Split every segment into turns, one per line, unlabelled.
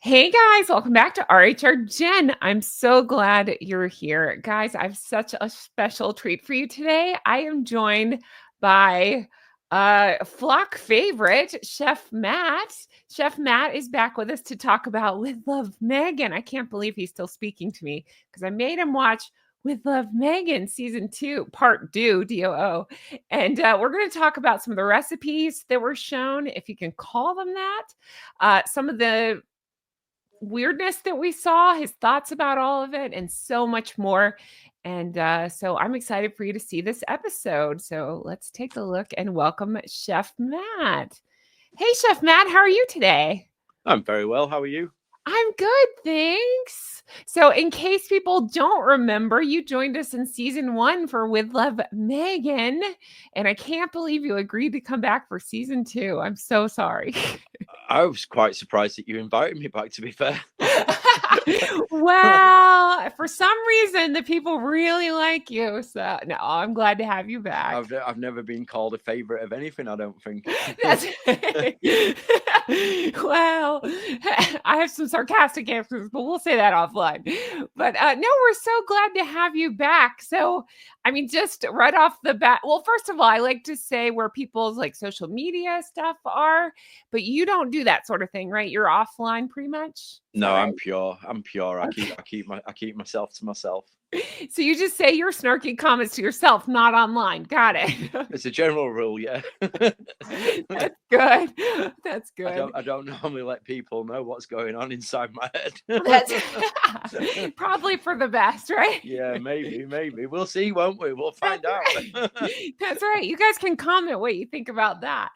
Hey guys, welcome back to RHR Jen. I'm so glad you're here. Guys, I have such a special treat for you today. I am joined by flock favorite, Chef Matt. Chef Matt is back with us to talk about With Love Meghan. I can't believe he's still speaking to me because I made him watch With Love Meghan season 2, part 2, DOO. And we're going to talk about some of the recipes that were shown, if you can call them that. Some of the weirdness that we saw, his thoughts about all of it, and so much more. And so I'm excited for you to see this episode. So let's take a look and welcome Chef Matt. Hey, Chef Matt, how are you today?
I'm very well. How are you?
I'm good, thanks. So, in case people don't remember, you joined us in season 1 for With Love Meghan, and I can't believe you agreed to come back for season 2. I'm so sorry.
I was quite surprised that you invited me back, to be fair.
Well, for some reason, the people really like you. So, no, I'm glad to have you back.
I've never been called a favorite of anything, I don't think.
That's well, I have some sarcastic answers, but we'll say that offline. But no, we're so glad to have you back. So, I mean, just right off the bat, well, first of all, I like to say where people's like social media stuff are, but you don't do that sort of thing, right? You're offline pretty much.
No,
Right?
I'm pure.
Okay.
I keep myself to myself.
So you just say your snarky comments to yourself, not online. Got it.
It's a general rule, yeah.
That's good. That's good.
I don't normally let people know what's going on inside my head.
That's probably for the best, right?
Yeah, maybe. We'll see, won't we? We'll find out.
That's right. You guys can comment what you think about that.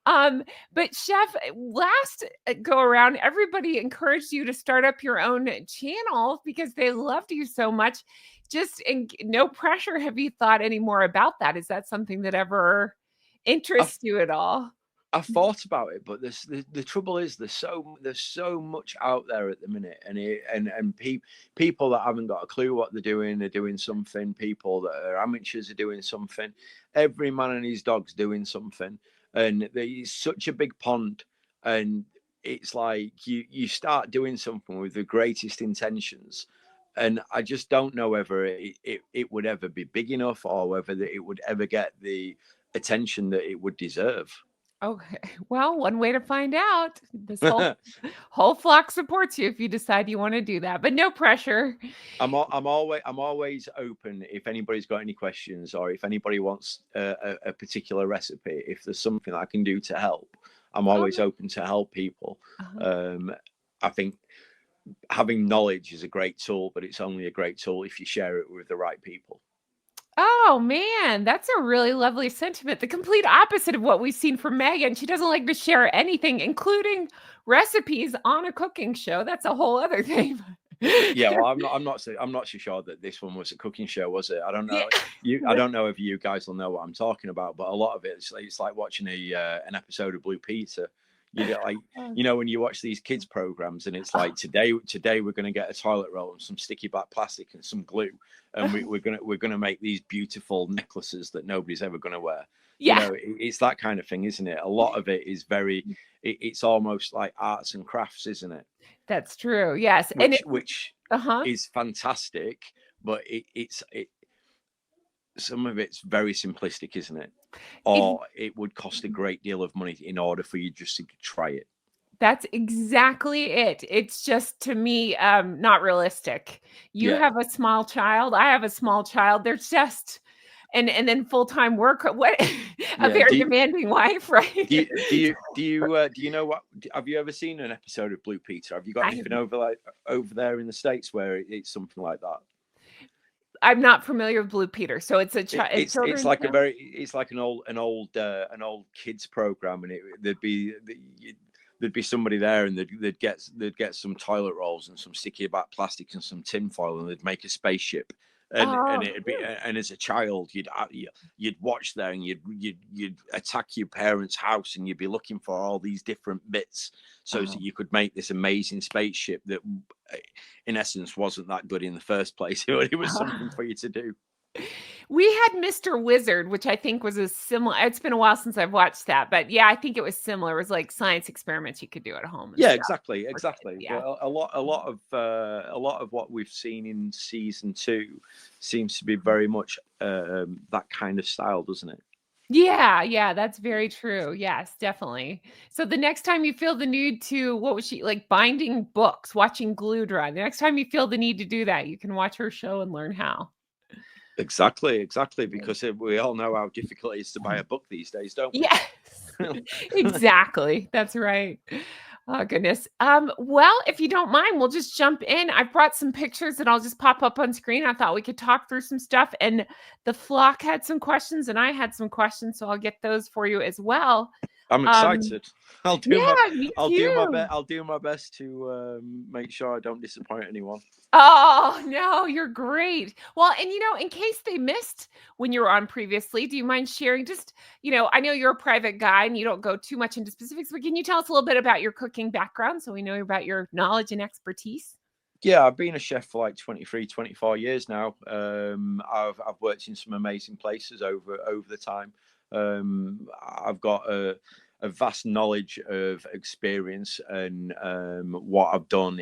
But Chef, last go around, everybody encouraged you to start up your own channel because they loved you so much. Just no pressure. Have you thought any more about that? Is that something that ever interests you at all?
I've thought about it, but the trouble is there's so much out there at the minute, and people that haven't got a clue what they're doing something. People that are amateurs are doing something. Every man and his dog's doing something, and there's such a big pond, and it's like you start doing something with the greatest intentions, and I just don't know whether it would ever be big enough or whether it would ever get the attention that it would deserve.
Okay. Well, one way to find out. This whole flock supports you if you decide you want to do that, but no pressure.
I'm always open if anybody's got any questions or if anybody wants a particular recipe. If there's something I can do to help, I'm always open to help people. I think having knowledge is a great tool, but it's only a great tool if you share it with the right people.
Oh man, that's a really lovely sentiment. The complete opposite of what we've seen from Meghan. She doesn't like to share anything, including recipes on a cooking show. That's a whole other thing.
Yeah, well, I'm not so sure that this one was a cooking show, was it? I don't know. I don't know if you guys will know what I'm talking about, but a lot of it's like watching an episode of Blue Peter. You get like, when you watch these kids programs and it's like today we're going to get a toilet roll and some sticky black plastic and some glue, and we're gonna make these beautiful necklaces that nobody's ever going to wear.
Yeah,
It's that kind of thing, isn't it? A lot of it is it's almost like arts and crafts, isn't it?
that's true. Yes,
Which is fantastic, but it's some of it's very simplistic, isn't it? Or it would cost a great deal of money in order for you just to try it.
That's exactly it. It's just, to me, not realistic. You have a small child. I have a small child. There's just and then full-time work. What a very demanding wife, right?
Do you know what? Have you ever seen an episode of Blue Peter? Have you got anything over there in the States where it's something like that?
I'm not familiar with Blue Peter, so it's a
it's like an old kids program, and there'd be somebody there, and they'd get some toilet rolls and some sticky back plastic and some tin foil, and they'd make a spaceship. And it'd be, and as a child you'd watch there, and you'd attack your parents' house, and you'd be looking for all these different bits so that you could make this amazing spaceship that in essence wasn't that good in the first place. It was something for you to do.
We had Mr. Wizard, which I think was a similar. It's been a while since I've watched that, but yeah, I think it was similar. It was like science experiments you could do at home and
Yeah,
stuff.
exactly,
For kids,
exactly.
yeah.
But a lot of what we've seen in season 2 seems to be very much that kind of style, doesn't it?
Yeah, yeah, that's very true. Yes, definitely. So the next time you feel the need to, what was she like, binding books, watching glue dry. The next time you feel the need to do that, you can watch her show and learn how.
Exactly, exactly. Because we all know how difficult it is to buy a book these days, don't we?
Yes, exactly. That's right. Oh goodness. Well, if you don't mind, we'll just jump in. I've brought some pictures that I'll just pop up on screen. I thought we could talk through some stuff, and the flock had some questions, and I had some questions, so I'll get those for you as well.
I'm excited.
Yeah, me too.
I'll do my best to make sure I don't disappoint anyone.
Oh, no, you're great. Well, and in case they missed when you were on previously, do you mind sharing just, I know you're a private guy and you don't go too much into specifics, but can you tell us a little bit about your cooking background so we know about your knowledge and expertise?
Yeah, I've been a chef for like 23, 24 years now. I've worked in some amazing places over the time. I've got a vast knowledge of experience and what I've done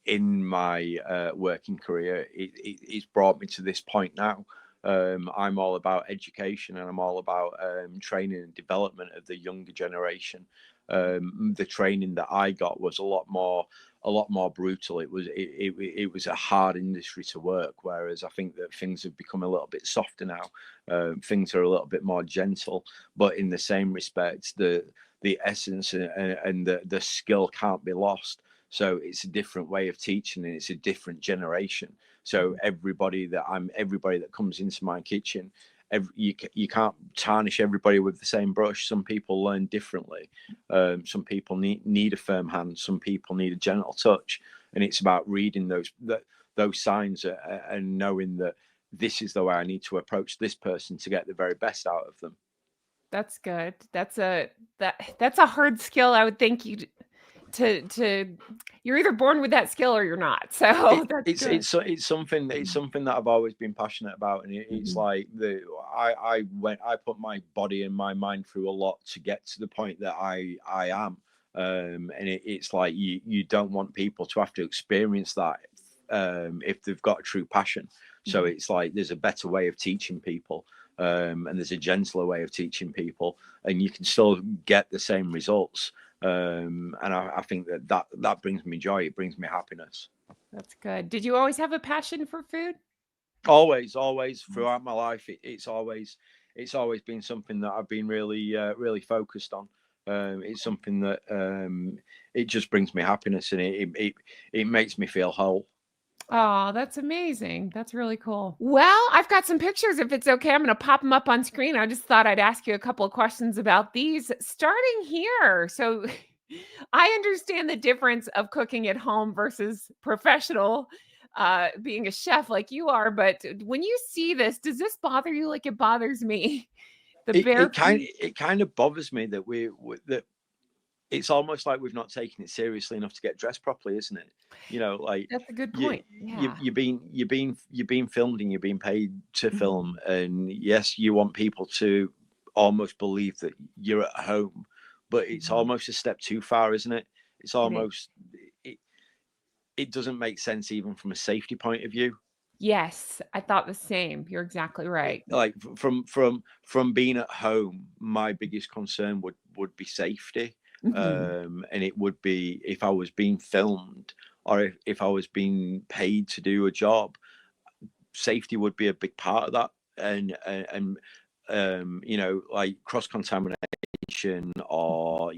in my working career. It's brought me to this point now. I'm all about education and I'm all about training and development of the younger generation. The training that I got was a lot more brutal. It was a hard industry to work, whereas I think that things have become a little bit softer now. Things are a little bit more gentle, but in the same respect, the essence and the skill can't be lost. So it's a different way of teaching and it's a different generation. So everybody that comes into my kitchen, you can't tarnish everybody with the same brush. Some people learn differently. Some people need a firm hand. Some people need a gentle touch, and it's about reading those signs and knowing that this is the way I need to approach this person to get the very best out of them.
That's good. That's a hard skill. I would think you to you're either born with that skill or you're not. So that's good.
It's something that I've always been passionate about, and it's
Mhm.
like I put my body and my mind through a lot to get to the point that I am, and it's like you don't want people to have to experience that if they've got a true passion. So
Mhm.
it's like there's a better way of teaching people, and there's a gentler way of teaching people, and you can still get the same results. And I think that brings me joy. It brings me happiness.
That's good. Did you always have a passion for food?
Always
Nice.
throughout my life, it's always been something that I've been really focused on. It's something that it just brings me happiness, and it makes me feel whole.
Oh, that's amazing. That's really cool. Well, I've got some pictures if it's okay. I'm going to pop them up on screen. I just thought I'd ask you a couple of questions about these starting here. So I understand the difference of cooking at home versus professional being a chef like you are, but when you see this, does this bother you like it bothers me? The bare feet.
It kind of bothers me that that it's almost like we've not taken it seriously enough to get dressed properly, isn't it? Like
That's a good point. Yeah.
you're being filmed and you're being paid to film,
Mhm.
and yes, you want people to almost believe that you're at home, but it's
Mhm.
almost a step too far, isn't it? It's
It is.
almost it, it doesn't make sense even from a safety point of view.
Yes, I thought the same. You're exactly right.
Like from being at home, my biggest concern would be safety,
Mhm.
and it would be if I was being filmed or if I was being paid to do a job. Safety would be a big part of that, and like cross contamination or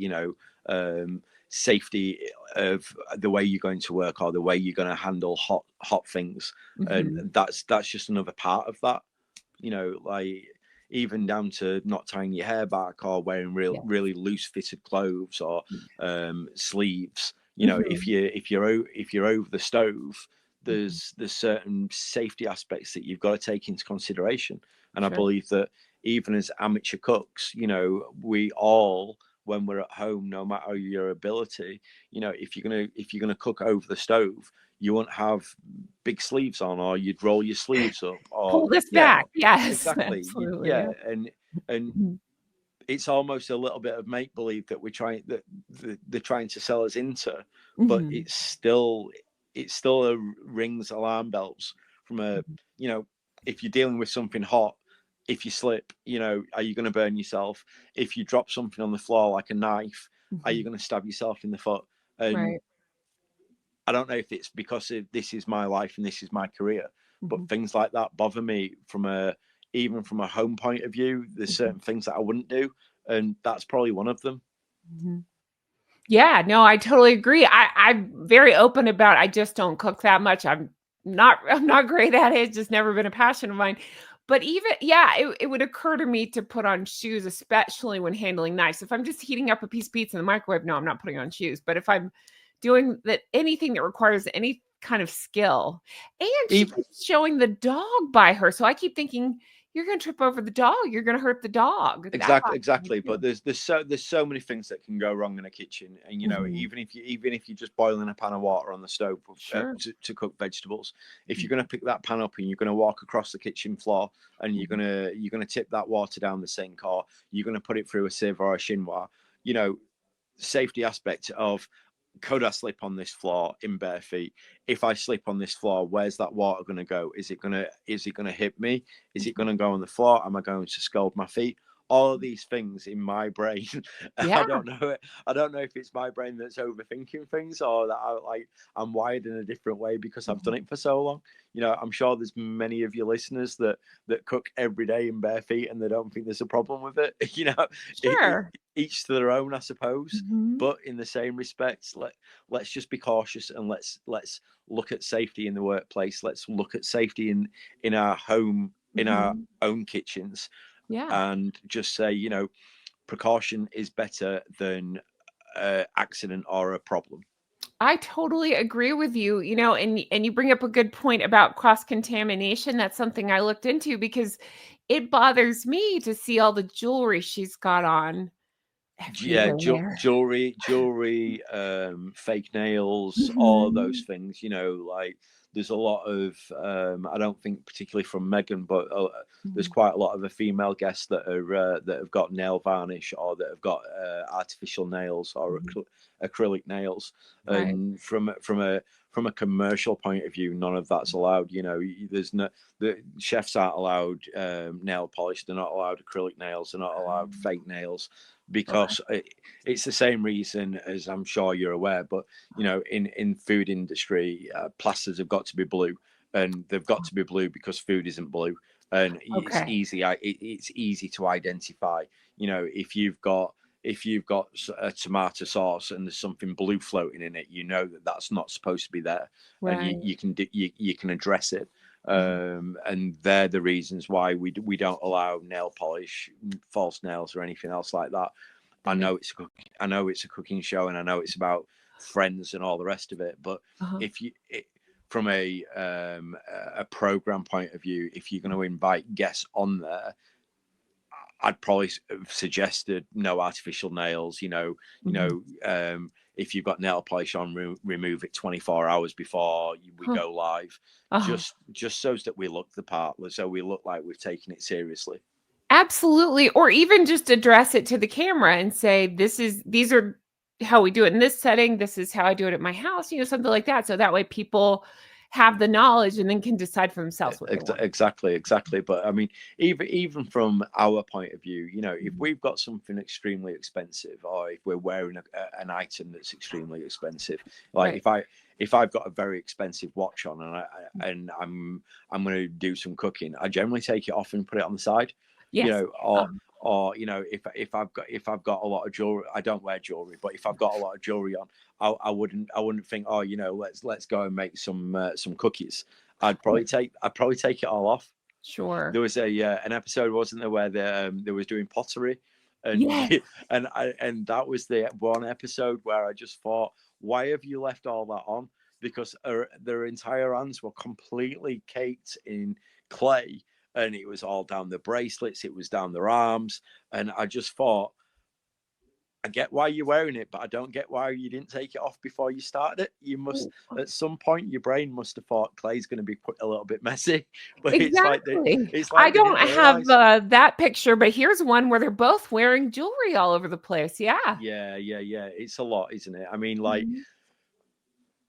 safety of the way you're going to work or the way you're going to handle hot things, and
Mhm.
that's just another part of that. Like even down to not tying your hair back or wearing
Yeah.
really loose fitted clothes or
Yeah.
sleeves.
Mhm.
If you're over the stove,
Mhm.
there's certain safety aspects that you've got to take into consideration. And I
Sure.
believe that even as amateur cooks, we all, when we're at home, no matter your ability, if you're gonna cook over the stove, you wouldn't have big sleeves on, or you'd roll your sleeves up, or
Pull this back. Yes,
exactly.
absolutely. Yeah.
And
Mhm.
it's almost a little bit of make believe that they're trying to sell us into, but
Mhm.
it still rings alarm bells from a,
Mhm.
you know, if you're dealing with something hot, if you slip, you know, are you going to burn yourself? If you drop something on the floor like a knife, are you
Mhm.
going to stab yourself in the foot? And
Right.
I don't know if it's because this is my life and this is my career, but
Mhm.
things like that bother me from a, even from a home point of view. There's
Mhm.
certain things that I wouldn't do, and that's probably one of them.
Mhm. Yeah, no, I totally agree. I'm very open about I just don't cook that much. I'm not great at it. It's just never been a passion of mine. But even yeah, it would occur to me to put on shoes, especially when handling knives. If I'm just heating up a piece of pizza in the microwave, no, I'm not putting on shoes. But if I'm doing that anything that requires any kind of skill, and she
Even
keeps showing the dog by her. So I keep thinking, you're gonna trip over the dog, you're gonna hurt the dog. That bothers me
exactly,
too.
but there's so many things that can go wrong in a kitchen, and you know,
Mhm.
even if you're just boiling a pan of water on the stove
Sure.
to cook vegetables, if you're
Mhm.
going to pick that pan up and you're going to walk across the kitchen floor and
Mhm.
you're gonna tip that water down the sink, or you're going to put it through a sieve or a chinois, you know, safety aspect of, could I slip on this floor in bare feet? If I slip on this floor, where's that water going to go? Is it gonna hit me? Is it going
Mhm.
to go on the floor? Am I going to scald my feet? All of these things in my brain,
Yeah.
I don't know. I don't know if it's my brain that's overthinking things, or that I'm wired in a different way because I've
Mhm.
done it for so long. You know, I'm sure there's many of your listeners that cook every day in bare feet and they don't think there's a problem with it. You know,
Sure.
each to their own, I suppose.
Mhm.
But in the same respect, let's just be cautious, and let's look at safety in the workplace. Let's look at safety in our home, in our
Mhm.
own kitchens,
Yeah.
and just say, you know, precaution is better than accident or a problem.
I totally agree with you, and you bring up a good point about cross-contamination. That's something I looked into because it bothers me to see all the jewelry she's got on
Yeah,
everywhere.
jewelry, fake nails, all of those
Mhm.
things. You know, like there's a lot of I don't think particularly from Meghan, but there's
Mhm.
quite a lot of the female guests that have got nail varnish, or that have got artificial nails, or
Mhm.
acrylic nails.
Right.
And from a commercial point of view, none of that's allowed. You know, there's no, the chefs aren't allowed nail polish. They're not allowed acrylic nails. They're not allowed fake nails,
Okay.
because it's the same reason, as I'm sure you're aware. But you know, in food industry, plasters have got to be blue, and they've got to be blue because food isn't blue, and
Okay.
it's easy to identify. You know, if you've got a tomato sauce and there's something blue floating in it, you know that that's not supposed to be there, and
Right.
you can address it.
Mhm.
And they're the reasons why we don't allow nail polish, false nails, or anything else like that.
That makes
I know it's a cooking show, and I know it's about friends and all the rest of it. But
uh-huh.
if you from a program point of view, if you're going to invite guests on there, I'd probably have suggested no artificial nails.
Mhm.
If you've got nail polish on, remove it 24 hours before we
Huh.
go live,
Uh-huh.
just so that we look the part, so we look like we've taken it seriously.
Absolutely, or even just address it to the camera and say, these are how we do it in this setting, this is how I do it at my house, something like that, so that way people have the knowledge and then can decide for themselves what they want.
Exactly. But I mean, even from our point of view, you know, if
Mhm.
we've got something extremely expensive, or if we're wearing an item that's extremely expensive, like
Right.
if I've got a very expensive watch on,
Mm.
and I'm going to do some cooking, I generally take it off and put it on the side, you
Yes.
know, or you know, if I've got a lot of jewelry, I don't wear jewelry, but if I've got a lot of jewelry on, I wouldn't think, oh, you know, let's go and make some cookies. I'd probably take it all off.
Sure.
There was an episode, wasn't there, where they was doing pottery, and
Yes.
and that was the one episode where I just thought, why have you left all that on? Because their entire hands were completely caked in clay, and it was all down the bracelets, it was down their arms, and I just thought, I get why you're wearing it, but I don't get why you didn't take it off before you started it. You must, at some point, your brain must have thought clay's going to be a little bit messy. But
Exactly.
it's
I
like they
don't
didn't
have
realize.
that picture, but here's one where they're both wearing jewelry all over the place. Yeah.
Yeah. It's a lot, isn't it? I mean, like,
Mhm.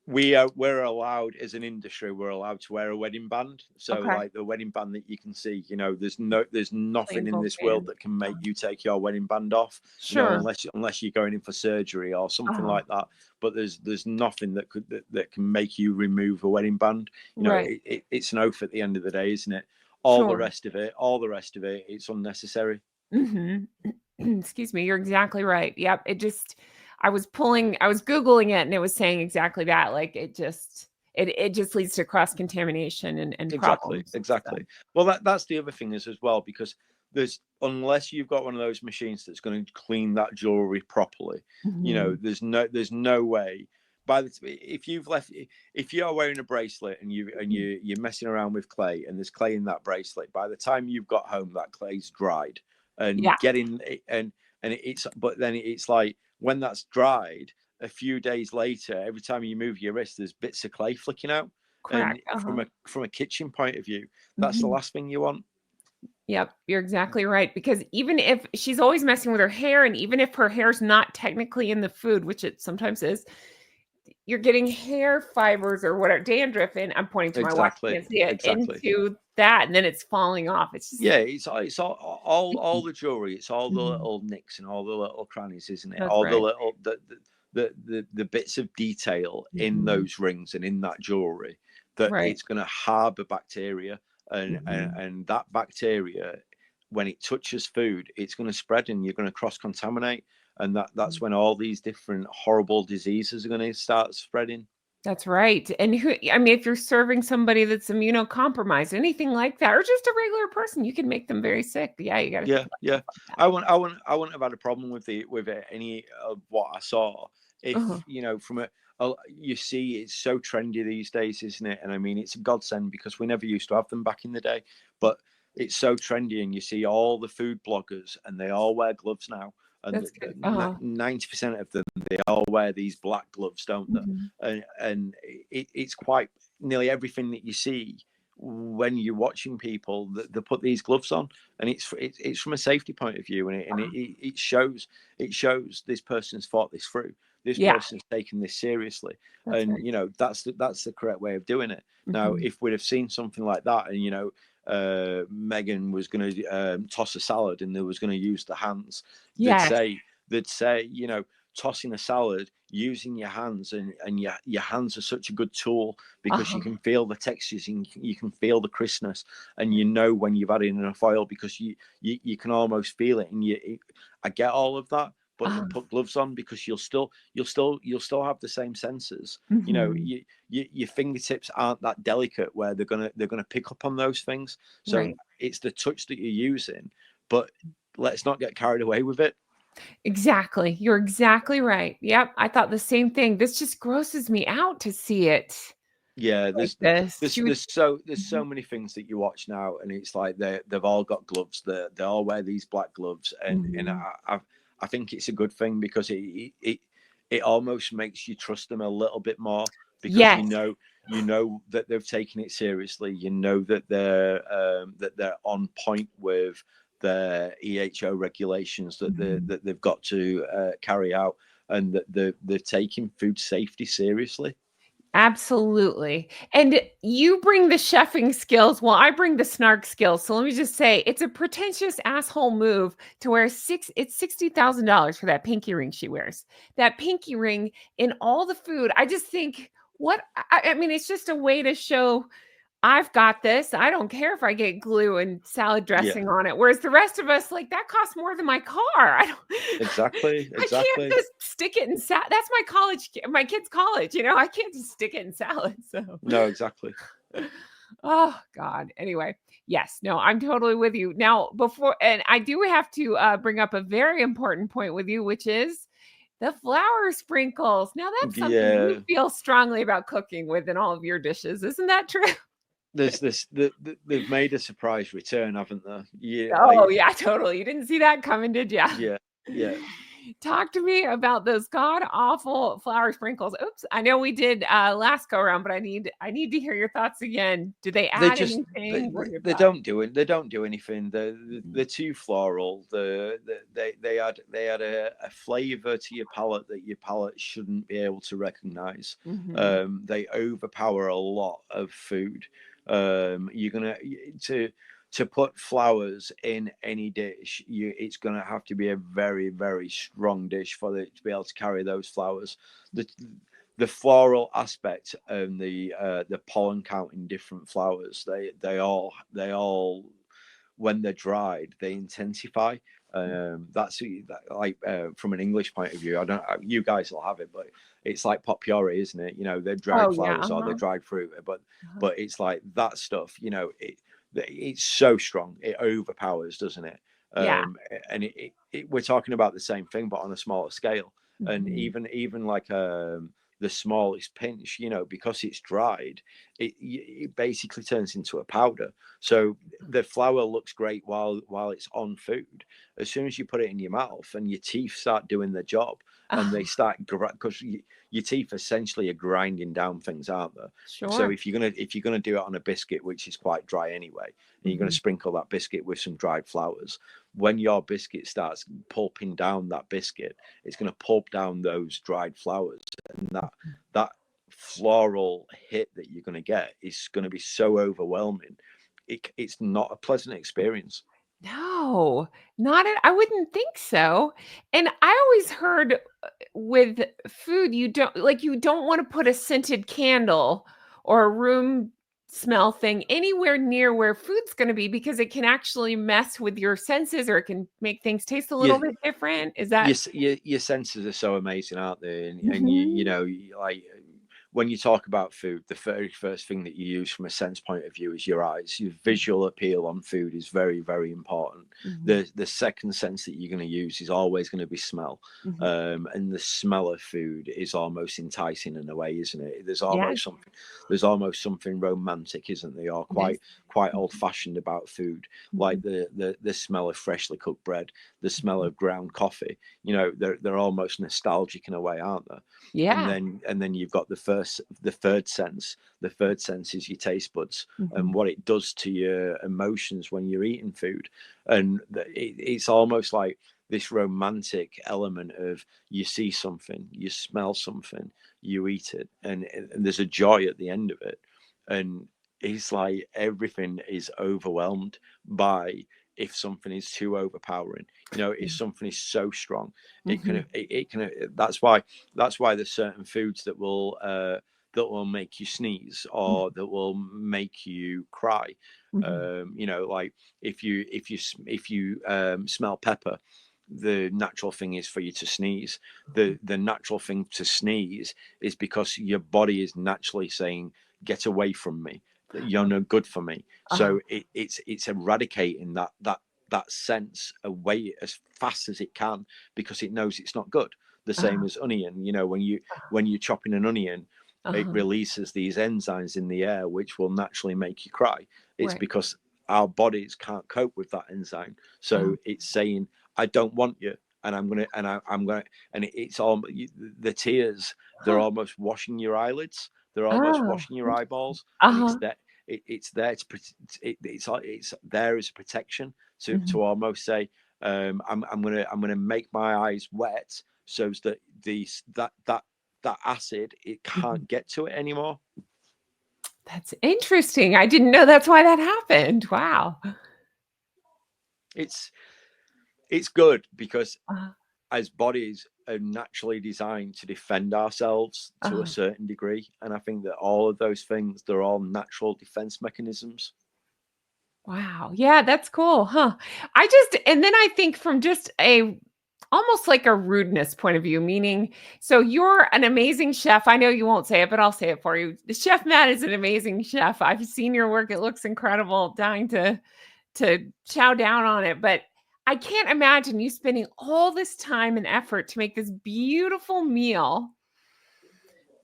we're allowed, as an industry, we're allowed to wear a wedding band. So
Okay.
like the wedding band that you can see, there's nothing
Plain
in
gold
this world
band.
that can make you take your wedding band off,
Sure.
unless you're going in for surgery or something
Uh-huh.
like that. But there's nothing that can make you remove a wedding band.
Right.
It's an oath at the end of the day, isn't it?
Sure.
All the rest of it, it's unnecessary.
Mhm. Excuse me, you're exactly right. Yep, I was Googling it and it was saying exactly that. Like it just leads to cross-contamination and problems. So,
Exactly. Well, that's the other thing is as well, because unless you've got one of those machines that's going to clean that jewelry properly,
mhm.
there's no way. If you're wearing a bracelet and you're messing around with clay and there's clay in that bracelet, by the time you've got home, that clay's dried
Yeah,
and getting and it's but then it's like when that's dried, a few days later, every time you move your wrist, there's bits of clay flicking out. And
correct. Uh-huh.
from a kitchen point of view, that's the
Mhm.
last thing you want.
Yep, you're exactly right, because even if she's always messing with her hair, and even if her hair's not technically in the food, which it sometimes is, you're getting hair fibers or whatever, dandruff, and I'm pointing to my watch, you can't see it,
Exactly.
into that, and then it's falling off. It's just
Yeah, it's all the jewelry, it's all the
Mhm.
little nicks and all the little crannies, isn't it?
That's
All the
right.
little the bits of detail in
Mhm.
those rings and in that jewelry that
Right.
it's going to harbor bacteria,
Mhm.
and that bacteria, when it touches food, it's going to spread and you're going to cross contaminate, and that's when all these different horrible diseases are going to start spreading.
That's right, and I mean, if you're serving somebody that's immunocompromised, anything like that, or just a regular person, you can make them very sick. Yeah, you gotta think
Yeah,
about
yeah.
stuff like that.
I wouldn't have had a problem with any of what I saw
Uh-huh.
if from you see it's so trendy these days, isn't it? And I mean it's a godsend because we never used to have them back in the day, but it's so trendy, and you see all the food bloggers and they all wear gloves now, and
That's good. Uh-huh.
90% of them, they all wear these black gloves, don't they?
Mhm.
And it's quite nearly everything that you see when you're watching people that they put these gloves on, and it's from a safety point of view, and it shows this person's thought this through, this
Yeah,
person's taken this seriously,
that's
and
right.
that's the correct way of doing it. Now
Mhm.
if we'd have seen something like that, and Meghan was going to toss a salad and they was going to use the hands, they'd
Yes.
say they'd say tossing a salad using your hands, and your hands are such a good tool because you
Uh-huh.
can feel the textures and you can feel the crispness, and you know when you've had it in enough oil because you can almost feel it, and I get all of that, but
Uh-huh.
put gloves on because you'll still have the same senses.
Mhm.
Your fingertips aren't that delicate where they're gonna pick up on those things. So
Right.
it's the touch that you're using, but let's not get carried away with it.
Exactly. You're exactly right. Yep, I thought the same thing. This just grosses me out to see it
Yeah,
like this. She was
there's
Mhm.
so many things that you watch now, and it's like they've all got gloves. They all wear these black gloves, and
Mhm.
I think it's a good thing because it almost makes you trust them a little bit more because
Yes.
you know that they've taken it seriously. You know that they're on point with their EHO regulations
Mhm.
that they've got to carry out, and that they're taking food safety seriously.
Absolutely. And you bring the chefing skills, while I bring the snark skills. So let me just say, it's a pretentious asshole move to wear it's $60,000 for that pinky ring she wears. That pinky ring in all the food. I just think, I mean, it's just a way to show I've got this. I don't care if I get glue and salad
Yeah.
dressing on it. Whereas the rest of us, like, that costs more than my car. I don't
Exactly,
I can't
exactly.
just stick it in salad. That's my kid's college, I can't just stick it in salad. So
No, exactly.
oh God. Anyway, yes, no, I'm totally with you. Now, before and I do have to bring up a very important point with you, which is the flour sprinkles. Now that's something you
Yeah.
feel strongly about cooking with in all of your dishes. Isn't that true?
There's they've made a surprise return, haven't they? Yeah,
Oh,
like
yeah, totally. You didn't see that coming, did ya?
yeah, yeah.
Talk to me about those god awful flour sprinkles. Oops, I know we did last go around, but I need to hear your thoughts again. Do they
They
add
just
anything? What are your
they
thoughts?
don't do it. They don't do anything. They're too floral. They add a flavor to your palate that your palate shouldn't be able to recognize.
Mm-hmm.
They overpower a lot of food. You're gonna to to put flowers in any dish. It's gonna have to be a very very strong dish for it to be able to carry those flowers. The the floral aspect and the pollen count in different flowers, they all when they're dried they intensify. That's like from an English point of view. I don't. You guys will have it, but it's like potpourri, isn't it? They're dried
Oh yeah.
flowers or they're
Uh-huh.
dried fruit, but
Uh-huh.
but it's like that stuff. It's so strong, it overpowers, doesn't it?
Yeah.
And we're talking about the same thing, but on a smaller scale. And
Mhm.
even like the smallest pinch, because it's dried, it basically turns into a powder. So the flour looks great while it's on food. As soon as you put it in your mouth and your teeth start doing the job, and they
Oh,
start because your teeth essentially are grinding down things, aren't they? So
sure.
if you're gonna do it on a biscuit, which is quite dry anyway, and you're gonna
Mhm.
sprinkle that biscuit with some dried flowers, when your biscuit starts pulping down that biscuit, it's going to pulp down those dried flowers, and that floral hit that you're going to get is going to be so overwhelming. It's not a pleasant experience.
No, not at I wouldn't think so. And I always heard with food, you don't wanna put a scented candle or a room smell thing anywhere near where food's gonna be because it can actually mess with your senses or it can make things taste a
Your
little bit different. Is that
your senses are so amazing, aren't they? And
Mhm.
like when you talk about food, the very first thing that you use from a sense point of view is your eyes. Your visual appeal on food is very, very important.
Mhm.
The second sense that you're going to use is always going to be smell.
Mhm.
And the smell of food is almost enticing in a way, isn't it?
Yes,
There's almost something romantic, isn't there? Or
it is.
quite
Mhm.
old fashioned about food, like
Mhm.
the smell of freshly cooked bread, the smell of ground coffee. They're almost nostalgic in a way, aren't they? and
Yeah.
then and then you've got the third sense is your taste buds and
Mhm.
what it does to your emotions when you're eating food. And it's almost like this romantic element of you see something, you smell something, you eat it, and there's a joy at the end of it. And it's like everything is overwhelmed by if something is too overpowering. If something is so strong, it can
Mhm.
it can that's why there's certain foods that will make you sneeze
Mhm.
or that will make you cry.
Mhm.
Like if you smell pepper, the natural thing is for you to sneeze. The natural thing to sneeze is because your body is naturally saying, "Get away from me. You're no good for me."
Uh-huh.
So it's eradicating that sense away as fast as it can because it knows it's not good. The same
Uh-huh.
as onion. When you're chopping an onion, it
Uh-huh.
releases these enzymes in the air which will naturally make you cry. It's
Right.
because our bodies can't cope with that enzyme.
Uh-huh.
So it's saying, "I don't want you." And I'm gonna, and it's all the tears. They're
Huh.
almost washing your eyelids. They're almost
Oh,
washing your
interesting.
eyeballs, and it's
Uh-huh.
there. It's there to it's there as a protection to
Mhm.
almost say, I'm gonna make my eyes wet so that that acid it
Mhm.
can't get to it anymore.
That's interesting. I didn't know that's why that happened. Wow.
It's it's good because
Uh-huh.
as bodies are naturally designed to defend ourselves to a
Uh-huh.
certain degree, and I think that all of those things they're all natural defense mechanisms.
Wow. Yeah, that's cool, huh? And then I think from just a almost like a rudeness point of view, meaning so you're an amazing chef. I know you won't say it, but I'll say it for you. The Chef Matt is an amazing chef. I've seen your work. It looks incredible. Dying to chow down on it, but I can't imagine you spending all this time and effort to make this beautiful meal,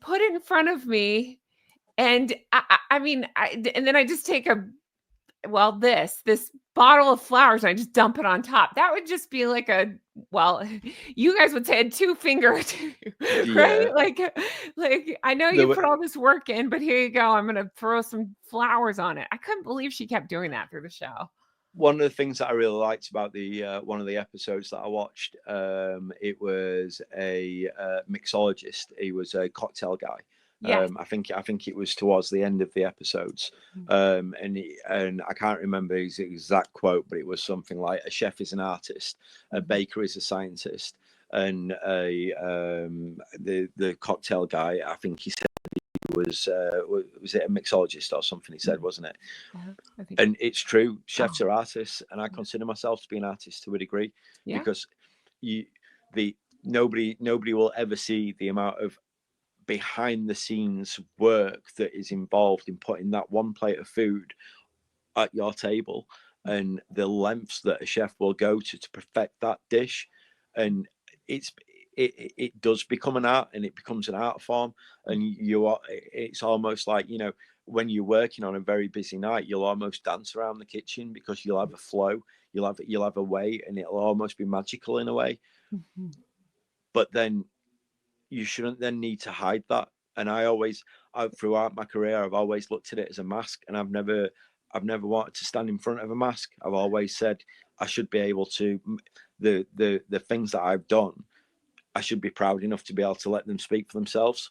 put it in front of me, and I mean, and then I just take well, this bottle of flowers, and I just dump it on top. That would just be like well, you guys would say a two-finger, right?
Yeah.
Like I know you put all this work in, but here you go. I'm gonna throw some flowers on it. I couldn't believe she kept doing that through the show.
One of the things that I really liked about the one of the episodes that I watched, it was a mixologist. He was a cocktail guy.
Yes.
I think it was towards the end of the episodes, and I can't remember his exact quote, but it was something like, "A chef is an artist, a baker is a scientist, and the cocktail guy, I think he said, was it a mixologist or something he said, wasn't it?"
I think.
And it's true, chefs are artists, and I consider myself to be an artist to a degree, because nobody will ever see the amount of behind the scenes work that is involved in putting that one plate of food at your table, and the lengths that a chef will go to perfect that dish. And it does become an art, and it becomes an art form. And it's almost like, when you're working on a very busy night, you'll almost dance around the kitchen, because you'll have a flow, you'll have a way, and it'll almost be magical in a way. But then you shouldn't then need to hide that. And throughout my career, I've always looked at it as a mask, and I've never wanted to stand in front of a mask. I've always said I should be able to, the things that I've done, I should be proud enough to be able to let them speak for themselves.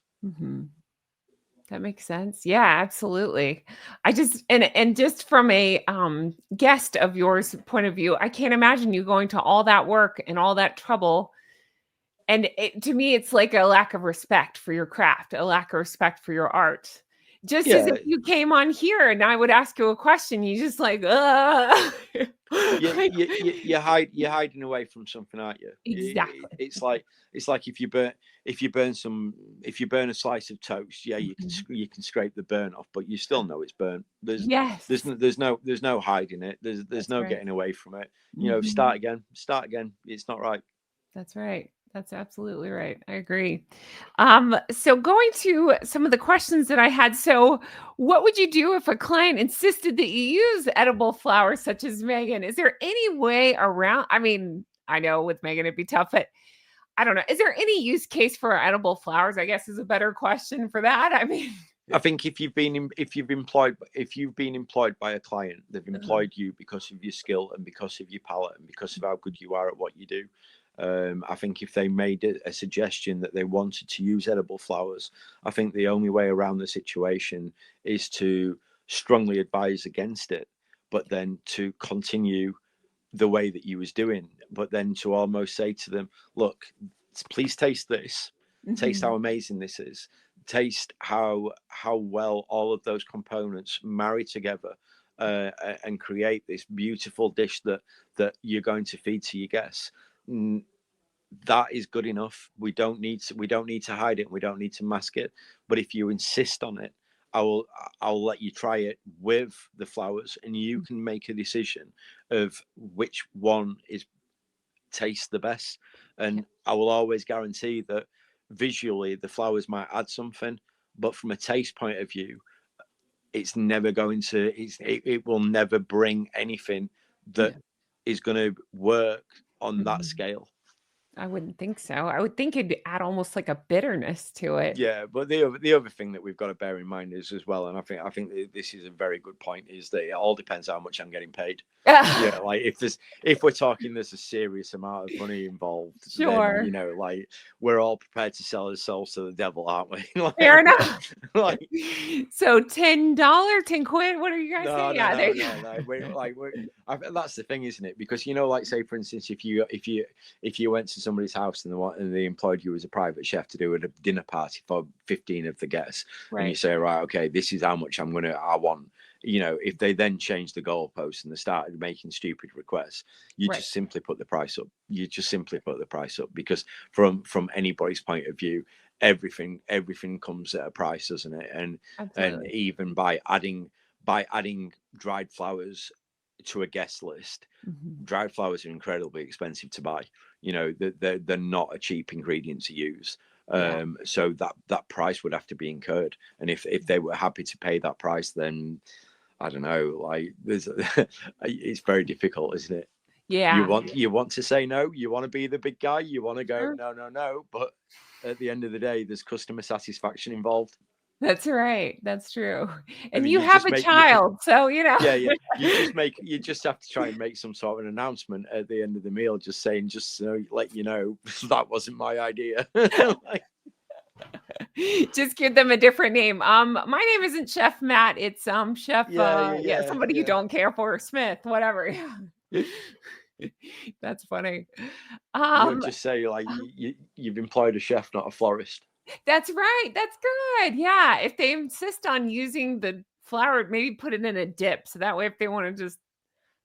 That makes sense. Yeah, absolutely. I just, and just from a guest of yours point of view, I can't imagine you going to all that work and all that trouble. And to me, it's like a lack of respect for your craft, a lack of respect for your art. Just as if you came on here and I would ask you a question, you just like,
you're hiding away from something, aren't you?
Exactly.
It's like if you burn a slice of toast, you can scrape the burn off, but you still know it's burnt. There's no hiding it. There's no getting away from it. Start again. It's not right.
That's right. That's absolutely right. I agree. So going to some of the questions that I had. So what would you do if a client insisted that you use edible flowers such as Meghan? Is there any way around? I mean, I know with Meghan it'd be tough, but I don't know. Is there any use case for edible flowers? I guess is a better question for that. I mean,
I think if you've been employed by a client, they've employed you because of your skill and because of your palate and because of how good you are at what you do. I think if they made a suggestion that they wanted to use edible flowers, I think the only way around the situation is to strongly advise against it, but then to continue the way that you was doing, but then to almost say to them, look, please taste this, taste how amazing this is, taste how well all of those components marry together, and create this beautiful dish that you're going to feed to your guests. That is good enough. We don't need to hide it. We don't need to mask it. But if you insist on it, I'll let you try it with the flowers, and you can make a decision of which one tastes the best. And I will always guarantee that visually the flowers might add something, but from a taste point of view, it's never going to. It will never bring anything that is going to work on that scale.
I wouldn't think so. I would think it'd add almost like a bitterness to it.
Yeah, but the other thing that we've got to bear in mind is as well, and I think this is a very good point, is that it all depends how much I'm getting paid. Yeah, like if we're talking there's a serious amount of money involved,
sure.
then like we're all prepared to sell our souls to the devil, aren't we? Like,
fair enough. Like, so $10, 10 quid. What are you guys saying?
No. That's the thing, isn't it? Because like say for instance, if you went to somebody's house and they employed you as a private chef to do a dinner party for 15 of the guests, and you say, right, okay, this is how much I want. If they then change the goalposts and they started making stupid requests, you just simply put the price up. Because from anybody's point of view, everything comes at a price, doesn't it? And even by adding dried flowers to a guest list, dried flowers are incredibly expensive to buy. They're not a cheap ingredient to use. So that price would have to be incurred, and if they were happy to pay that price, then I don't know, like there's it's very difficult, isn't it?
Yeah.
You want to say no, you want to be the big guy, you want to go
Sure.
no, but at the end of the day, there's customer satisfaction involved.
That's right. That's true.
I
And
mean,
you
you
have
just
a
make you can
child, so
yeah. You just have to try and make some sort of an announcement at the end of the meal, just saying, just so let you know, that wasn't my idea. Like,
just give them a different name. My name isn't Chef Matt. It's Chef yeah, somebody you
yeah.
don't care for, Smith, whatever. That's funny.
You would
Um
just say like you've employed a chef, not a florist.
that's right. That's good. Yeah. If they insist on using the flour, maybe put it in a dip. So that way if they want to just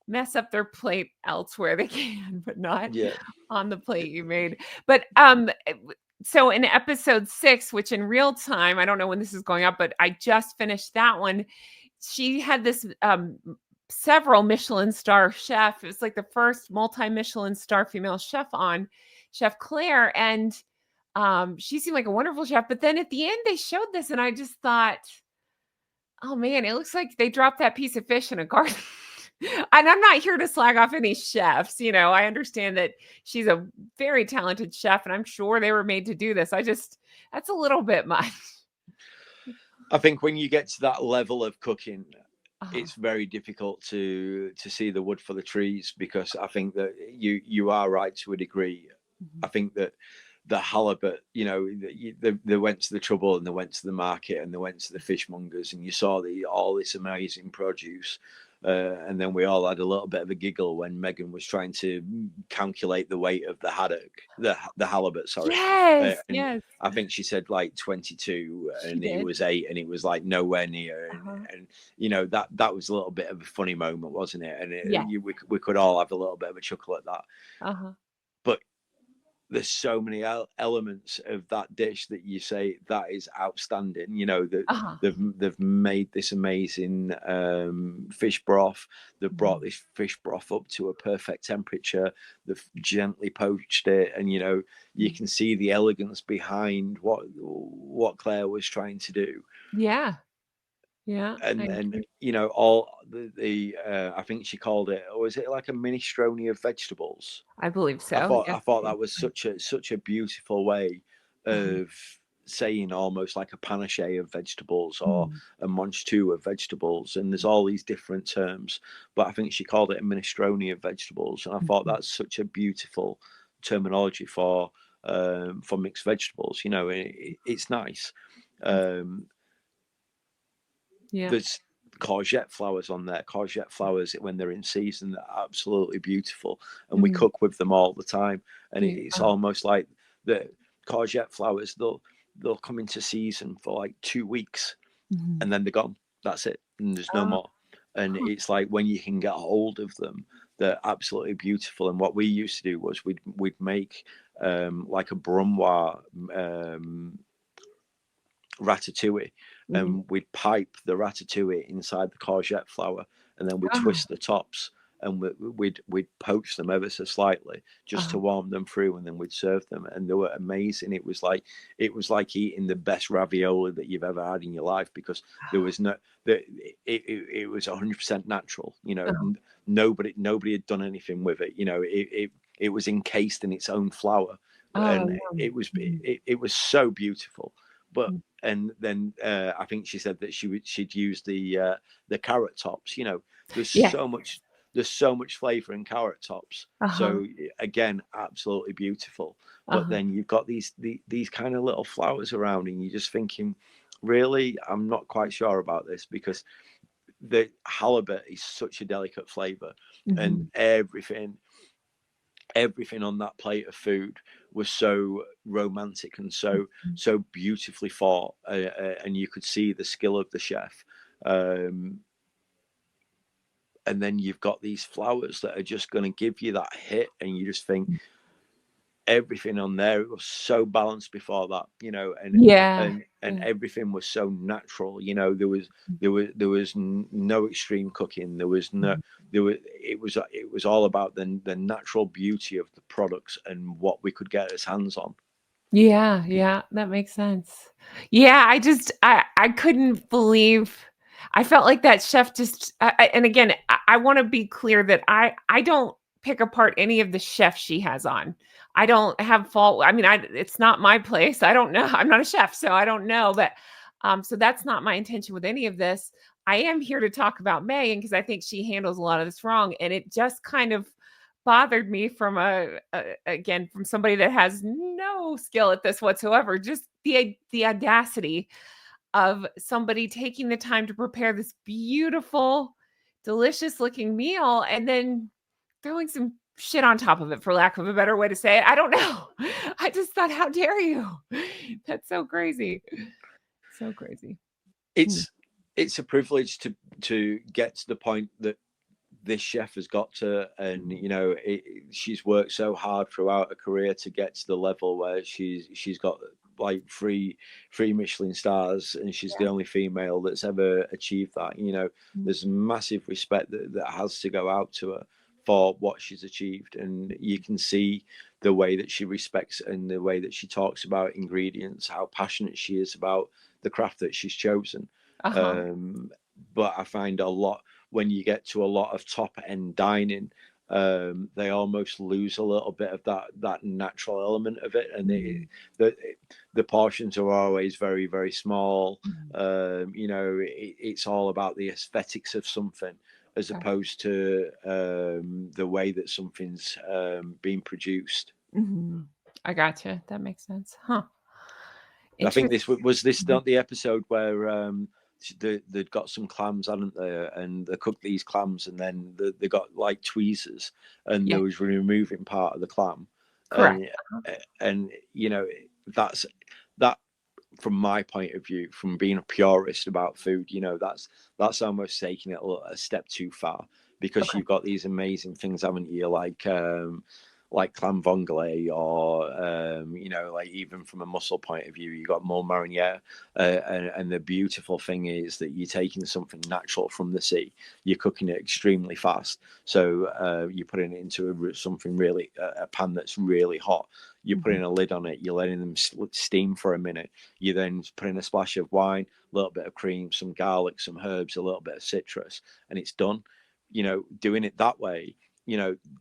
mess up their plate elsewhere, they can, but not
Yeah,
on the plate you made. But so in episode 6, which in real time, I don't know when this is going up, but I just finished that one. She had this several Michelin star chef. It was like the first multi-Michelin star female chef on, Chef Claire, and she seemed like a wonderful chef. But then at the end, they showed this, and I just thought, oh man, it looks like they dropped that piece of fish in a garden. And I'm not here to slag off any chefs. I understand that she's a very talented chef, and I'm sure they were made to do this. That's a little bit much.
I think when you get to that level of cooking,
Uh-huh.
it's very difficult to see the wood for the trees, because I think that you are right to a degree. I think that the halibut, they went to the trouble, and they went to the market, and they went to the fishmongers, and you saw all this amazing produce. And then we all had a little bit of a giggle when Meghan was trying to calculate the weight of the haddock, the halibut, sorry.
Yes,
And
yes,
I think she said like 22,
she
and it
did.
was 8, and it was like nowhere near.
Uh-huh.
And that was a little bit of a funny moment, wasn't it? And
Yes.
we could all have a little bit of a chuckle at that.
Uh-huh.
But there's so many elements of that dish that you say that is outstanding. That
Uh-huh.
they've made this amazing fish broth. They've brought
Mhm.
this fish broth up to a perfect temperature. They've gently poached it, and you can see the elegance behind what Claire was trying to do.
Yeah. Yeah. I
And all the I think she called it, or was it like a minestrone of vegetables?
believe
I
so.
thought
Yes.
I thought that was such a beautiful way
Uh-huh.
of saying, almost like a panache of vegetables, or
Mhm.
a manchetou of vegetables, and there's all these different terms, but I think she called it a minestrone of vegetables, and I thought
Mhm.
that's such a beautiful terminology for mixed vegetables. It's nice. Um,
Yeah.
there's courgette flowers on there. Courgette flowers, when they're in season, they're absolutely beautiful, and we
Mhm.
cook with them all the time. And
Yeah.
it's almost like the courgette flowers, they'll come into season for like 2 weeks,
Mhm.
and then they're gone. That's it, and there's no
Oh,
more. And
huh.
it's like, when you can get hold of them, they're absolutely beautiful. And what we used to do was we'd make like a brunoise ratatouille,
Mhm.
and we'd pipe the ratatouille inside the courgette flour, and then we'd
Oh,
twist the tops, and we'd poach them ever so slightly, just
uh-huh.
to warm them through, and then we'd serve them, and they were amazing. It was like eating the best ravioli that you've ever had in your life, because there was no it was 100% natural.
Uh-huh.
Nobody had done anything with it. It was encased in its own flour,
Oh,
and
yum.
it was so beautiful. But
Mhm.
and then I think she said that she'd use the carrot tops. There's
Yes.
so much there's so much flavor in carrot tops.
Uh-huh.
So again, absolutely beautiful. But
Uh-huh.
then you've got these kind of little flowers around, and you're just thinking, really, I'm not quite sure about this, because the halibut is such a delicate flavor, and
Mhm.
everything on that plate of food was so romantic, and so
Mhm.
so beautifully thought, and you could see the skill of the chef. um, and then you've got these flowers that are just going to give you that hit, and you just think, everything on there, it was so balanced before that, and
Yeah.
and
Yeah.
everything was so natural. There was no extreme cooking. There was no
Mhm.
it was all about the natural beauty of the products, and what we could get as hands on.
Yeah, yeah, that makes sense. Yeah, I couldn't believe I felt like that chef just, and again, I want to be clear that I don't pick apart any of the chefs she has on. I don't have fault. I mean, it's not my place. I don't know. I'm not a chef, so I don't know. But so that's not my intention with any of this. I am here to talk about Meghan because I think she handles a lot of this wrong, and it just kind of bothered me from again from somebody that has no skill at this whatsoever. Just the audacity of somebody taking the time to prepare this beautiful, delicious looking meal and then throwing some shit on top of it, for lack of a better way to say it. I don't know. I just thought, how dare you? That's so crazy. So crazy.
It's a privilege to get to the point that this chef has got to, and she's worked so hard throughout her career to get to the level where she's got like three Michelin stars, and she's the only female that's ever achieved that. There's massive respect that has to go out to her for what she's achieved, and you can see the way that she respects and the way that she talks about ingredients, how passionate she is about the craft that she's chosen. But I find a lot, when you get to a lot of top end dining, they almost lose a little bit of that natural element of it, and the portions are always very, very small. It's all about the aesthetics of something as opposed to the way that something's being produced.
I gotcha. That makes sense.
I think this was not the episode where they'd got some clams, hadn't they? And they cooked these clams, and then they got like tweezers, and there was removing part of the clam.
Correct.
And that's that. From my point of view, from being a purist about food, that's almost taking it a step too far, because you've got these amazing things, haven't you? Like clam vongole, or like even from a mussel point of view, you got mole mariniere, and the beautiful thing is that you're taking something natural from the sea, you're cooking it extremely fast, so you're putting it into something really, a pan that's really hot. You're putting a lid on it, you're letting them steam for a minute, you then put in a splash of wine, a little bit of cream, some garlic, some herbs, a little bit of citrus, and it's done. Doing it that way,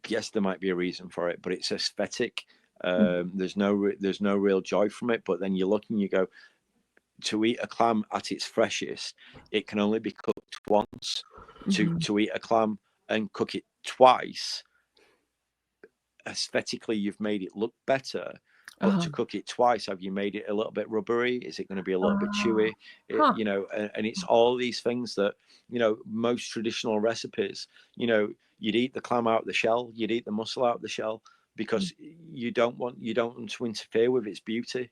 yes, there might be a reason for it, but it's aesthetic. There's no real joy from it. But then you look and you go, to eat a clam at its freshest, it can only be cooked once. To eat a clam and cook it twice, aesthetically you've made it look better. But to cook it twice, have you made it a little bit rubbery? Is it going to be a little bit chewy? And it's all these things that, most traditional recipes, you'd eat the clam out of the shell, you'd eat the mussel out of the shell, because you don't want to interfere with its beauty.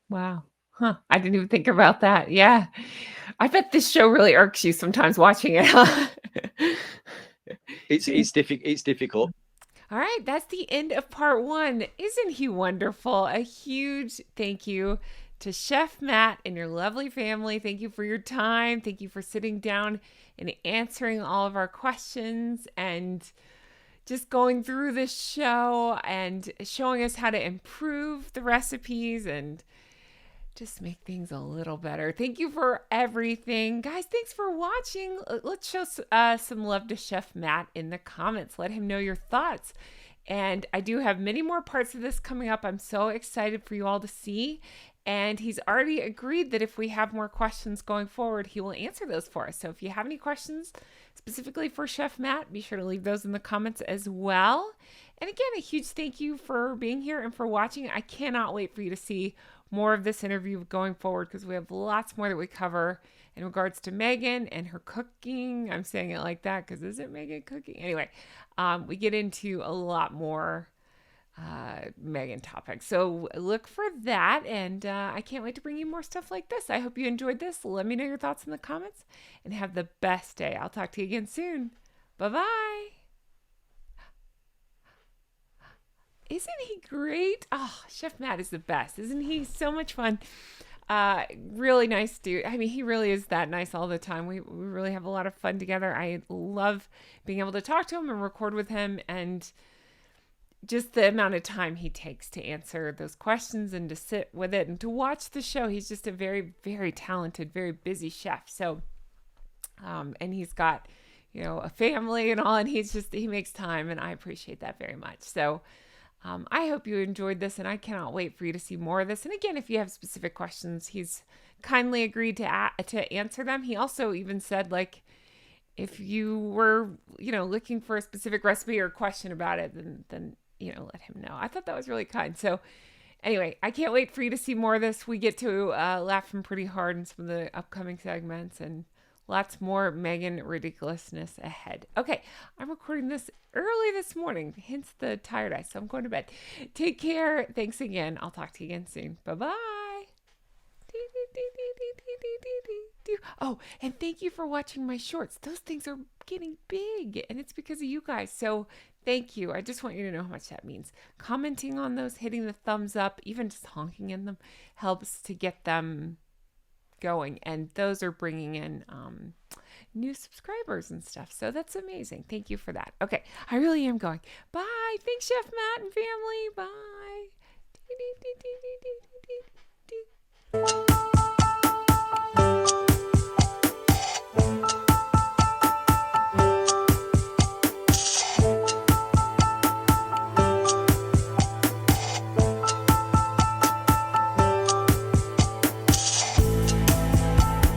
Wow. I didn't even think about that. Yeah. I bet this show really irks you sometimes watching it.
It's difficult.
All right, that's the end of part 1. Isn't he wonderful? A huge thank you to Chef Matt and your lovely family. Thank you for your time. Thank you for sitting down and answering all of our questions and just going through this show and showing us how to improve the recipes and just make things a little better. Thank you for everything. Guys, thanks for watching. Let's show some love to Chef Matt in the comments. Let him know your thoughts. And I do have many more parts of this coming up. I'm so excited for you all to see. And he's already agreed that if we have more questions going forward, he will answer those for us. So if you have any questions specifically for Chef Matt, be sure to leave those in the comments as well. And again, a huge thank you for being here and for watching. I cannot wait for you to see more of this interview going forward, because we have lots more that we cover in regards to Meghan and her cooking. I'm saying it like that because is it Meghan cooking? Anyway, we get into a lot more Meghan topics. So look for that, and I can't wait to bring you more stuff like this. I hope you enjoyed this. Let me know your thoughts in the comments, and have the best day. I'll talk to you again soon. Bye-bye. Isn't he great? Oh, Chef Matt is the best. Isn't he so much fun? Really nice dude. I mean, he really is that nice all the time. We really have a lot of fun together. I love being able to talk to him and record with him, and just the amount of time he takes to answer those questions and to sit with it and to watch the show. He's just a very, very talented, very busy chef. So And he's got, a family and all, and he makes time, and I appreciate that very much. So I hope you enjoyed this, and I cannot wait for you to see more of this. And again, if you have specific questions, he's kindly agreed to answer them. He also even said, like, if you were, looking for a specific recipe or question about it, then let him know. I thought that was really kind. So anyway, I can't wait for you to see more of this. We get to laugh him pretty hard in some of the upcoming segments, and lots more Meghan ridiculousness ahead. Okay, I'm recording this early this morning, hence the tired eyes. So I'm going to bed. Take care. Thanks again. I'll talk to you again soon. Bye-bye. Oh, and thank you for watching my shorts. Those things are getting big, and it's because of you guys. So thank you. I just want you to know how much that means. Commenting on those, hitting the thumbs up, even just honking in them helps to get them going. And those are bringing in new subscribers and stuff. So that's amazing. Thank you for that. Okay, I really am going. Bye. Thanks, Chef Matt and family. Bye.